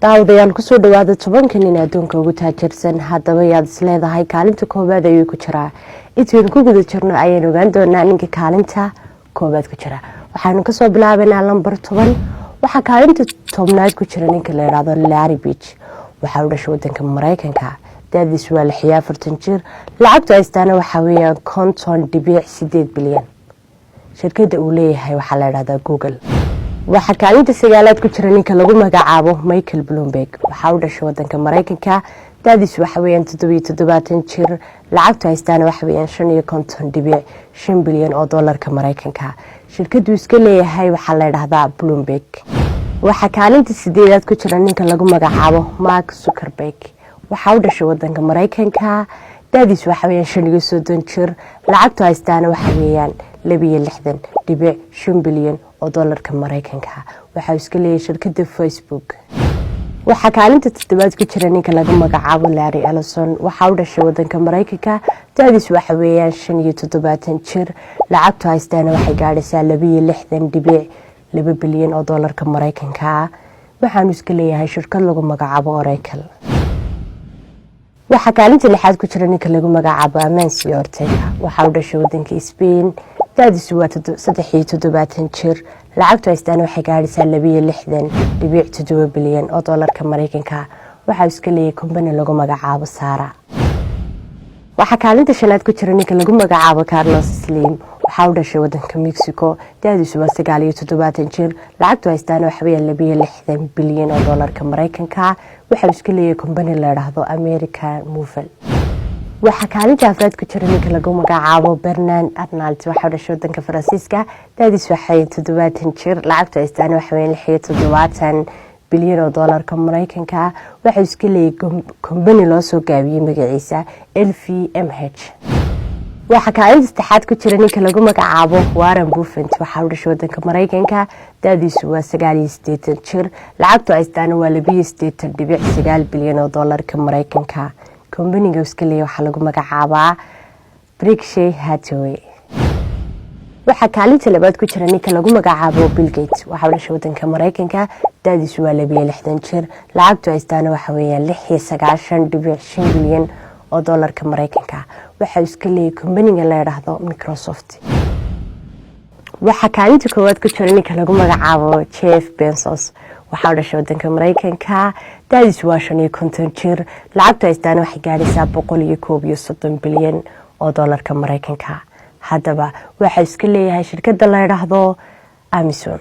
daawadayaal ku soo dhawaada 10 nin adduunka ugu taajirsan haddaba yaad isleedahay kaalinta koobaad ayuu ku jiraa intaan ku guda jirno ayaan ogaan doonaa ninka kaalinta koobaad ku jira waxaanu ka soo bilaabaynaa lambar 10 waxa kaalinta 10aad ku jira ninka la yiraahdo Larry Page waxa uu dhashay wadanka Mareykanka da'diisu waa 46 jir lacagtu ay istaana waxa weeyaan 50.8 bilyan shirkadda uu leeyahay waxa la yiraahdaa Google waxa kaalinta sagaalaad ku jira ninka lagu magacaabo Michael Bloomberg waxa uu dhashay wadanka Mareykanka da'diisu waxa weeyaan 77 jir lacagtu ay istaana waxa weeyaan 55.5 bilyan oo dollarka Mareykanka shirkaddu iska leeyahay waxa la yiraahdaa Bloomberg waxa kaalinta sideedaad ku jira ninka lagu magacaabo Mark Zuckerberg waxa uu dhashay wadanka Mareykanka da'diisu waxa weeyaan 35 jir lacagtu ay istaana waxa weeyaan 62.5 bilyan oo dollarka Mareykanka waxa iska leeyahay shirkadda Facebook waxa kaalinta toddobaad ku jira ninka lagu magacaabo Larry Ellison waxa uu dhashay wadanka Mareykanka da'diisu waxa weeyaan 75 jir lacagtu ay istaana waxay gaadhaysaa 62.2 bilyan oo dollarka Mareykanka waxaanu iska leeyahay shirkad lagu magacaabo Oracle waxa kaalinta lixaad ku jira ninka lagu magacaabo Amancio Ortega waxa uu dhashay wadanka Spain da'diisu waa 73 jir lacagtu ay istaana waxay gaadhaysaa 62.7 bilyan oo dollarka Mareykanka waxa iska leeyahay company lagu magacaabo Sara waxa kaalinta shanaad ku jira ninka lagu magacaabo Carlos Slim waxa uu dhashay wadanka Mexico da'diisu waa 79 jir lacagtu ay istaana waxa weeyaan 62 bilyan oo dollarka Mareykanka waxa iska leeyahay company la yiraahdo American Movil waxa kaalinta afraad ku jira ninka lagu magacaabo Bernard Arnault waxa uu dhashay wadanka Faransiiska da'diisu waxay 70 jir lacagtu ay istaana waxa weeyaan 76 bilyan oo dollarka Mareykanka waxa iska leeyahay company loo soo gaabiyay magaciisa LVMH waxa kaalinta saddexaad ku jira ninka lagu magacaabo Warren Buffett waxa uu dhashay wadanka Mareykanka da'diisu waa 89 jir lacagtu ay istaana waa 82.9 bilyan oo dollarka Mareykanka company-ga iska leeyahay waxa lagu magacaabaa Berkshire Hathaway waxa kaalinta labaad ku jira ninka lagu magacaabo Bill Gates waxa uu dhashay wadanka Mareykanka da'diisu waa 62 jir lacagtu ay istaana waxa weeyaan 96.5 bilyan oo dollarka Mareykanka waxa iska leeyahay company-ga la yiraahdo Microsoft waxa kaalinta koowaad ku jira ninka lagu magacaabo Jeff Bezos waxa uu dhashay wadanka Mareykanka da'diisu waa 50 jir lacagtu ay istaana waxay gaadhaysaa 131 bilyan oo dollarka Mareykanka haddaba waxa iska leeyahay shirkadda la yiraahdo Amazon